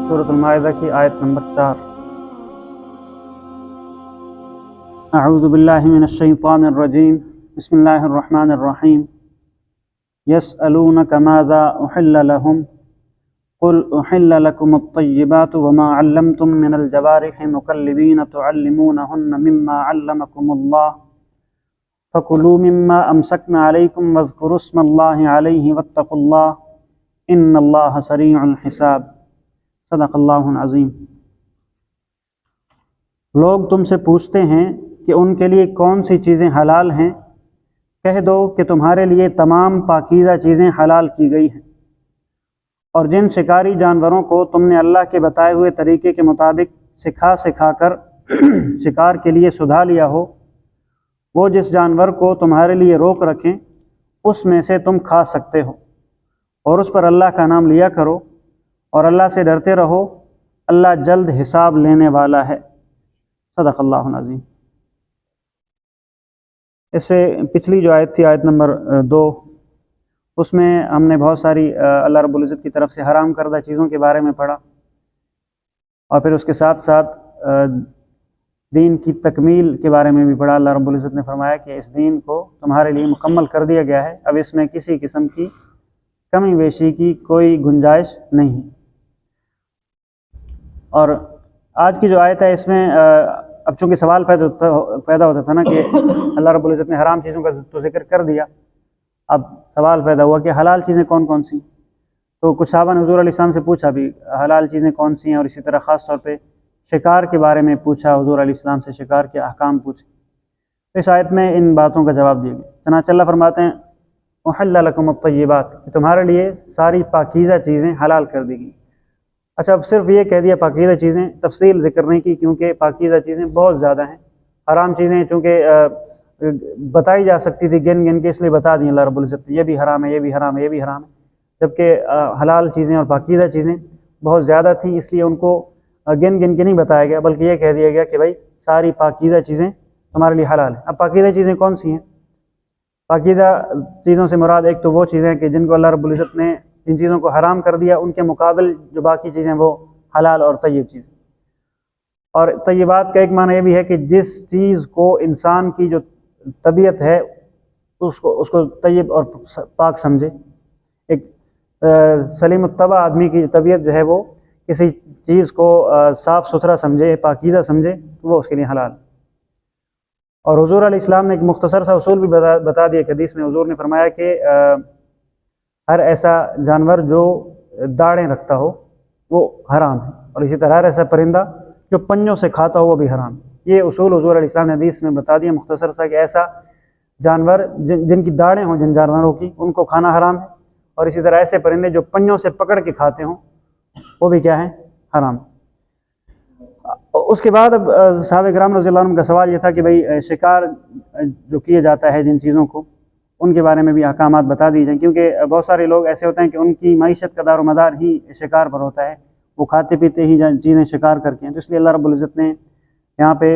سورۃ المائدہ کی آیت نمبر 4۔ اعوذ باللہ من الشیطان الرجیم، بسم اللہ الرحمن الرحیم۔ یسألونک ماذا احل لهم قل احل لکم الطیبات وما علمتم من الجوارح مکلبین تعلمونہن مما علمکم اللہ فکلوا مما امسکنا علیکم واذکروا اسم اللہ علیہ واتقوا اللہ ان اللہ سریع الحساب۔ صدق اللہ العظیم۔ لوگ تم سے پوچھتے ہیں کہ ان کے لیے کون سی چیزیں حلال ہیں، کہہ دو کہ تمہارے لیے تمام پاکیزہ چیزیں حلال کی گئی ہیں، اور جن شکاری جانوروں کو تم نے اللہ کے بتائے ہوئے طریقے کے مطابق سکھا کر شکار کے لیے سدھا لیا ہو، وہ جس جانور کو تمہارے لیے روک رکھیں اس میں سے تم کھا سکتے ہو، اور اس پر اللہ کا نام لیا کرو اور اللہ سے ڈرتے رہو، اللہ جلد حساب لینے والا ہے۔ صدق اللہ العظیم۔ اس سے پچھلی جو آیت تھی، آیت نمبر 2، اس میں ہم نے بہت ساری اللہ رب العزت کی طرف سے حرام کردہ چیزوں کے بارے میں پڑھا، اور پھر اس کے ساتھ ساتھ دین کی تکمیل کے بارے میں بھی پڑھا۔ اللہ رب العزت نے فرمایا کہ اس دین کو تمہارے لیے مکمل کر دیا گیا ہے، اب اس میں کسی قسم کی کمی بیشی کی کوئی گنجائش نہیں۔ اور آج کی جو آیت ہے، اس میں اب چونکہ سوال پیدا ہوتا تھا نا کہ اللہ رب العزت نے حرام چیزوں کا تو ذکر کر دیا، اب سوال پیدا ہوا کہ حلال چیزیں کون کون سی؟ تو کچھ صحابہ نے حضور علیہ السلام سے پوچھا بھی حلال چیزیں کون سی ہیں، اور اسی طرح خاص طور پہ شکار کے بارے میں پوچھا، حضور علیہ السلام سے شکار کے احکام پوچھے۔ اس آیت میں ان باتوں کا جواب دیا گیا۔ چنانچہ اللہ فرماتے ہیں احل لکم الطیبات، کہ تمہارے لیے ساری پاکیزہ چیزیں حلال کر دی گئی۔ اچھا، اب صرف یہ کہہ دیا پاکیزہ چیزیں، تفصیل ذکر نہیں کی، کیونکہ پاکیزہ چیزیں بہت زیادہ ہیں۔ حرام چیزیں چونکہ بتائی جا سکتی تھی گن گن کے، اس لیے بتا دیں اللہ رب العزت نے یہ بھی حرام ہے، یہ بھی حرام ہے، یہ بھی حرام ہے، جبکہ حلال چیزیں اور پاکیزہ چیزیں بہت زیادہ تھیں، اس لیے ان کو گن گن کے نہیں بتایا گیا، بلکہ یہ کہہ دیا گیا کہ بھائی ساری پاکیزہ چیزیں تمہارے لیے حلال ہیں۔ اب پاکیزہ چیزیں کون سی ہیں؟ پاکیزہ چیزوں سے مراد ایک تو وہ چیزیں کہ جن کو اللہ رب العزت نے جن چیزوں کو حرام کر دیا، ان کے مقابل جو باقی چیزیں وہ حلال اور طیب چیزیں۔ اور طیبات کا ایک معنی یہ بھی ہے کہ جس چیز کو انسان کی جو طبیعت ہے اس کو طیب اور پاک سمجھے۔ ایک سلیم الطبع آدمی کی طبیعت جو ہے وہ کسی چیز کو صاف ستھرا سمجھے، پاکیزہ سمجھے، وہ اس کے لیے حلال۔ اور حضور علیہ السلام نے ایک مختصر سا اصول بھی بتا دیا کہ حدیث میں حضور نے فرمایا کہ ہر ایسا جانور جو داڑیں رکھتا ہو وہ حرام ہے، اور اسی طرح ہر ایسا پرندہ جو پنجوں سے کھاتا ہو وہ بھی حرام ہے۔ یہ اصول حضور علیہ السلام نے حدیث میں بتا دیا مختصر سا، کہ ایسا جانور جن کی داڑیں ہوں جن جانوروں کی، ان کو کھانا حرام ہے، اور اسی طرح ایسے پرندے جو پنجوں سے پکڑ کے کھاتے ہوں وہ بھی کیا ہے؟ حرام۔ اس کے بعد اب صحابہ کرام رضی اللہ عنہم کا سوال یہ تھا کہ بھئی شکار جو کیا جاتا ہے جن چیزوں کو، ان کے بارے میں بھی احکامات بتا دی جائیں، کیونکہ بہت سارے لوگ ایسے ہوتے ہیں کہ ان کی معیشت کا دار و مدار ہی شکار پر ہوتا ہے، وہ کھاتے پیتے ہی چیزیں شکار کر کے ہیں، تو اس لیے اللہ رب العزت نے یہاں پہ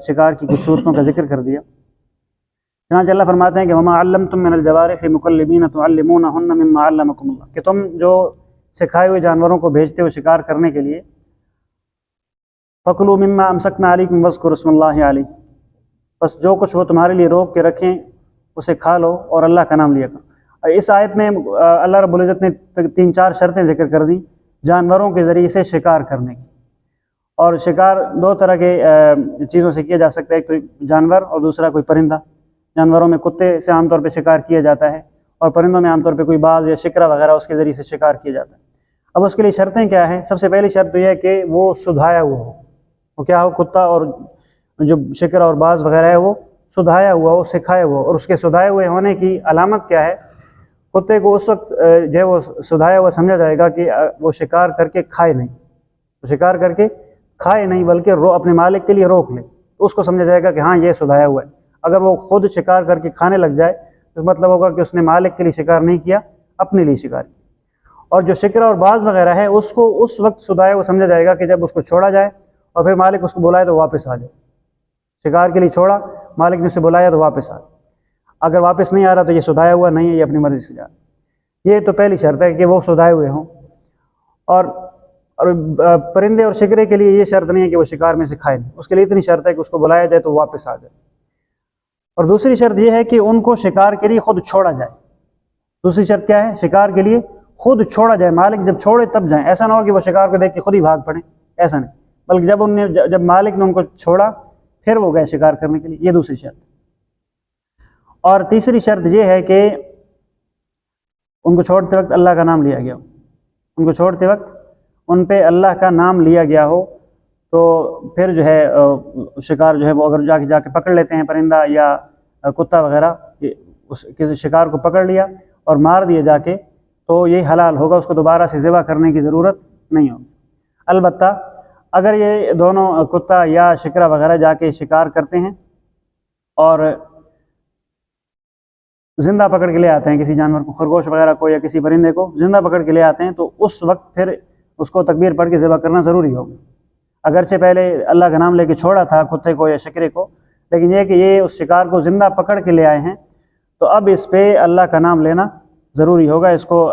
شکار کی کچھ صورتوں کا ذکر کر دیا۔ چنانچہ اللہ فرماتے ہیں کہ وما علمتم من الجوارح مکلبین تعلمونہن مما علمکم اللہ، کہ تم جو سکھائے ہوئے جانوروں کو بھیجتے ہو شکار کرنے کے لیے، فکلوا مما امسکنا علیکم واذکروا اسم اللہ علیہ، بس جو کچھ وہ تمہارے لیے روک کے رکھیں اسے کھا لو اور اللہ کا نام لیا کرو۔ اس آیت میں اللہ رب العزت نے 3-4 شرطیں ذکر کر دیں جانوروں کے ذریعے سے شکار کرنے کی۔ اور شکار 2 طرح کے چیزوں سے کیا جا سکتا ہے، ایک تو جانور اور دوسرا کوئی پرندہ۔ جانوروں میں کتے سے عام طور پہ شکار کیا جاتا ہے، اور پرندوں میں عام طور پہ کوئی باز یا شکرا وغیرہ اس کے ذریعے سے شکار کیا جاتا ہے۔ اب اس کے لیے شرطیں کیا ہیں؟ سب سے پہلی شرط تو یہ ہے کہ وہ سدھایا ہوا ہو۔ وہ کیا ہو؟ کتا اور جو شکرا اور باز وغیرہ ہے وہ سدھایا ہوا ہو، سکھایا ہوا ہو۔ اور اس کے سدھائے ہوئے ہونے کی علامت کیا ہے؟ کتے کو اس وقت جو ہے وہ سدھایا ہوا سمجھا جائے گا کہ وہ شکار کر کے کھائے نہیں، شکار کر کے کھائے نہیں بلکہ اپنے مالک کے لیے روک لے، تو اس کو سمجھا جائے گا کہ ہاں یہ سدھایا ہوا ہے۔ اگر وہ خود شکار کر کے کھانے لگ جائے تو مطلب ہوگا کہ اس نے مالک کے لیے شکار نہیں کیا، اپنے لیے شکار کیا۔ اور جو شکرا اور باز وغیرہ ہے اس کو اس وقت سدھایا ہوا سمجھا جائے گا کہ جب اس کو چھوڑا جائے اور پھر مالک اس کو بلائے تو واپس آ جائے۔ شکار کے لیے چھوڑا، مالک نے اسے بلایا تو واپس آ جائے۔ اگر واپس نہیں آ رہا تو یہ سدھایا ہوا نہیں ہے، یہ اپنی مرضی سے جا رہا ہے۔ یہ تو پہلی شرط ہے کہ وہ سدھائے ہوئے ہوں۔ اور اور پرندے اور شکرے کے لیے یہ شرط نہیں ہے کہ وہ شکار میں سے کھائے، اس کے لیے اتنی شرط ہے کہ اس کو بلایا جائے تو واپس آ جائے۔ اور دوسری شرط یہ ہے کہ ان کو شکار کے لیے خود چھوڑا جائے۔ دوسری شرط کیا ہے؟ شکار کے لیے خود چھوڑا جائے، مالک جب چھوڑے تب جائیں۔ ایسا نہ ہو کہ وہ شکار کو دیکھ کے خود ہی بھاگ پڑیں، ایسا نہیں، بلکہ جب مالک نے ان کو چھوڑا پھر وہ گئے شکار کرنے کے لیے، یہ دوسری شرط۔ اور تیسری شرط یہ ہے کہ ان کو چھوڑتے وقت اللہ کا نام لیا گیا ہو، ان کو چھوڑتے وقت ان پہ اللہ کا نام لیا گیا ہو، تو پھر جو ہے شکار جو ہے وہ اگر جا کے پکڑ لیتے ہیں پرندہ یا کتا وغیرہ، اس کسی شکار کو پکڑ لیا اور مار دیا جا کے، تو یہ حلال ہوگا، اس کو دوبارہ سے ذبح کرنے کی ضرورت نہیں ہوگی۔ البتہ اگر یہ دونوں کتا یا شکرا وغیرہ جا کے شکار کرتے ہیں اور زندہ پکڑ کے لے آتے ہیں کسی جانور کو، خرگوش وغیرہ کو یا کسی پرندے کو زندہ پکڑ کے لے آتے ہیں، تو اس وقت پھر اس کو تکبیر پڑھ کے ذبح کرنا ضروری ہوگا۔ اگرچہ پہلے اللہ کا نام لے کے چھوڑا تھا کتے کو یا شکرے کو، لیکن یہ کہ یہ اس شکار کو زندہ پکڑ کے لے آئے ہیں، تو اب اس پہ اللہ کا نام لینا ضروری ہوگا، اس کو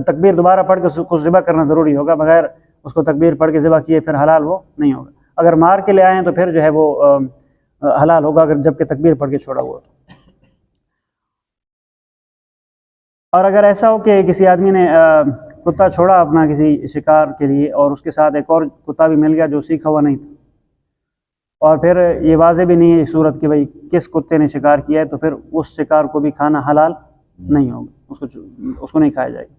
تکبیر دوبارہ پڑھ کے اس کو ذبح کرنا ضروری ہوگا، بغیر اس کو تکبیر پڑھ کے ذبح کیے پھر حلال وہ نہیں ہوگا۔ اگر مار کے لے آئے ہیں تو پھر جو ہے وہ حلال ہوگا، اگر جب کہ تکبیر پڑھ کے چھوڑا ہوا تو۔ اور اگر ایسا ہو کہ کسی آدمی نے کتا چھوڑا اپنا کسی شکار کے لیے اور اس کے ساتھ ایک اور کتا بھی مل گیا جو سیکھا ہوا نہیں تھا، اور پھر یہ واضح بھی نہیں ہے اس صورت کہ بھئی کس کتے نے شکار کیا ہے، تو پھر اس شکار کو بھی کھانا حلال نہیں ہوگا، اس کو نہیں کھایا جائے گا۔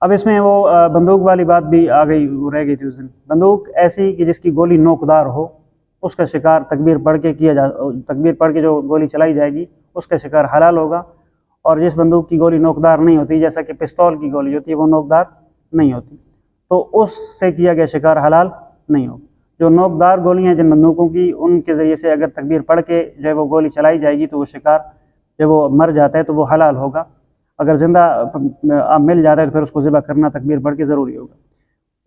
اب اس میں وہ بندوق والی بات بھی آ گئی، وہ رہ گئی تھی اس دن۔ بندوق ایسی کہ جس کی گولی نوکدار ہو، اس کا شکار تکبیر پڑھ کے تکبیر پڑھ کے جو گولی چلائی جائے گی اس کا شکار حلال ہوگا، اور جس بندوق کی گولی نوکدار نہیں ہوتی، جیسا کہ پستول کی گولی ہوتی ہے وہ نوکدار نہیں ہوتی، تو اس سے کیا گیا شکار حلال نہیں ہوگا۔ جو نوکدار گولیاں جن بندوقوں کی، ان کے ذریعے سے اگر تکبیر پڑھ کے جو وہ گولی چلائی جائے گی تو وہ شکار جب وہ مر جاتا ہے تو وہ حلال ہوگا، اگر زندہ مل جاتا ہے تو پھر اس کو ذبح کرنا تکبیر پڑھ کے ضروری ہوگا۔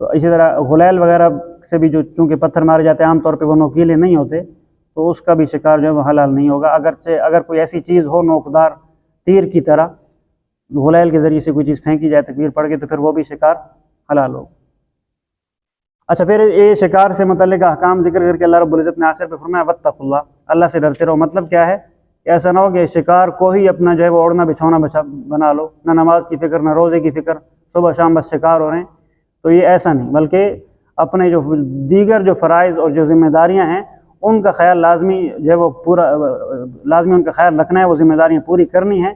تو اسی طرح غلیل وغیرہ سے بھی جو چونکہ پتھر مارے جاتے ہیں عام طور پہ وہ نوکیلے نہیں ہوتے، تو اس کا بھی شکار جو ہے وہ حلال نہیں ہوگا، اگرچہ اگر کوئی ایسی چیز ہو نوکدار تیر کی طرح غلیل کے ذریعے سے کوئی چیز پھینکی جائے تکبیر پڑھ کے تو پھر وہ بھی شکار حلال ہوگا۔ اچھا، پھر یہ شکار سے متعلق احکام ذکر کر کے اللہ رب العزت نے آخر پہ فرمایا واتقوا اللہ، اللہ سے ڈرتے رہو۔ مطلب کیا ہے کہ ایسا نہ ہو کہ شکار کو ہی اپنا جو ہے وہ اوڑھنا بچھونا بنا لو، نہ نماز کی فکر نہ روزے کی فکر، صبح شام بس شکار ہو رہے ہیں، تو یہ ایسا نہیں، بلکہ اپنے جو دیگر جو فرائض اور جو ذمہ داریاں ہیں ان کا خیال لازمی جو ہے وہ پورا لازمی ان کا خیال رکھنا ہے، وہ ذمہ داریاں پوری کرنی ہیں۔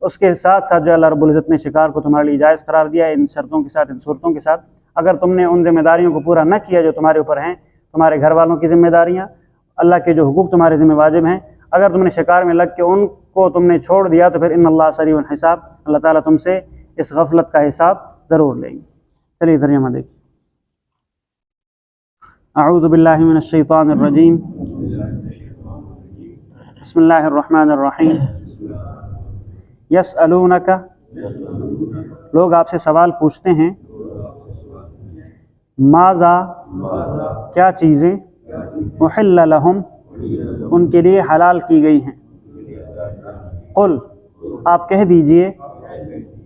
اس کے ساتھ ساتھ جو اللہ رب العزت نے شکار کو تمہارے لیے جائز قرار دیا ہے ان شرطوں کے ساتھ، ان صورتوں کے ساتھ۔ اگر تم نے ان ذمہ داریوں کو پورا نہ کیا جو تمہارے اوپر ہیں، تمہارے گھر والوں کی ذمہ داریاں، اللہ کے جو حقوق تمہارے ذمہ واجب ہیں، اگر تم نے شکار میں لگ کے ان کو تم نے چھوڑ دیا تو پھر ان اللہ سریع الحساب، اللہ تعالیٰ تم سے اس غفلت کا حساب ضرور لیں گے۔ چلیے ترجمہ دیکھیں۔ اعوذ باللہ من الشیطان الرجیم، بسم اللہ الرحمن الرحیم۔ یسألونک، لوگ آپ سے سوال پوچھتے ہیں، ماذا، کیا چیزیں، احل لہم، ان کے لیے حلال کی گئی ہیں۔ قل، آپ کہہ دیجئے،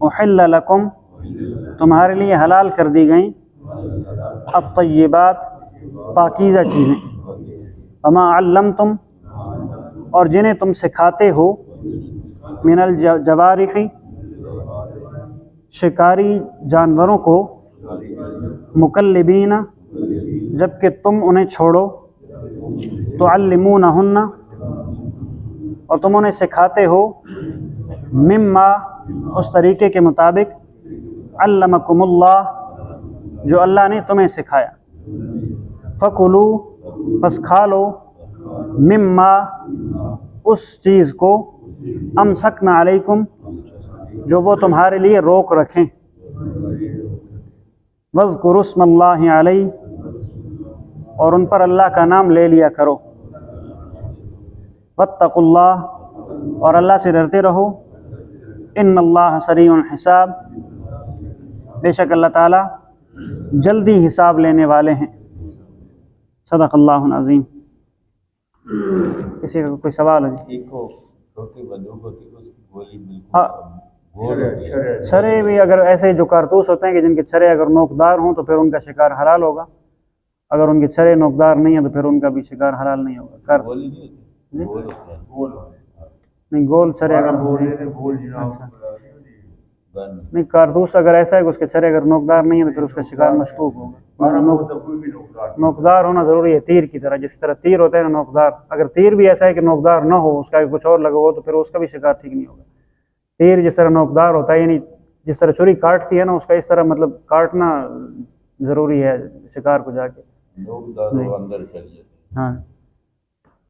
احل لکم، تمہارے لیے حلال کر دی گئیں، الطیبات، پاکیزہ چیزیں، وما علمتم، اور جنہیں تم سکھاتے ہو، من الجوارح، شکاری جانوروں کو، مکلبین، جبکہ تم انہیں چھوڑو، تعلمونہن، اور تم انہیں سکھاتے ہو، مما، اس طریقے کے مطابق، علمکم اللہ، جو اللہ نے تمہیں سکھایا، فکلوا، پس کھا لو، مما، اس چیز کو، امسکنا علیکم، جو وہ تمہارے لیے روک رکھیں، واذکروا اسم اللہ علیہ، اور ان پر اللہ کا نام لے لیا کرو، واتقوا اللہ، اور اللہ سے ڈرتے رہو، ان اللہ سریع الحساب، بے شک اللہ تعالیٰ جلدی حساب لینے والے ہیں۔ صدق اللہ العظیم۔ کسی کا کوئی سوال ہے؟ ایک چھوٹی بندوق ہوتی ہے، اس کی گولی ہاں، چھرے بھی اگر ایسے جو کارتوس ہوتے ہیں کہ جن کے چھرے اگر نوکدار ہوں تو پھر ان کا شکار حلال ہوگا، اگر ان کے چھرے نوکدار نہیں ہیں تو پھر ان کا بھی شکار حلال نہیں ہوگا۔ نہیں گول چھرے اگر نہیں، کارتوس اگر ایسا ہے کہ اس کے چھرے اگر نوکدار نہیں ہے تو پھر اس کا شکار مشکوک ہوگا۔ نوکدار ہونا ضروری ہے تیر کی طرح، جس طرح تیر ہوتا ہے نا نوکدار، اگر تیر بھی ایسا ہے کہ نوکدار نہ ہو، اس کا کچھ اور لگا ہو تو پھر اس کا بھی شکار ٹھیک نہیں ہوگا۔ تیر جس طرح نوکدار ہوتا ہے، یعنی جس طرح چھری کاٹتی ہے نا، اس کا اس طرح مطلب کاٹنا ضروری ہے شکار کو جا کے۔ لوگ دارو اندر چل جاتے ہیں۔ ہاں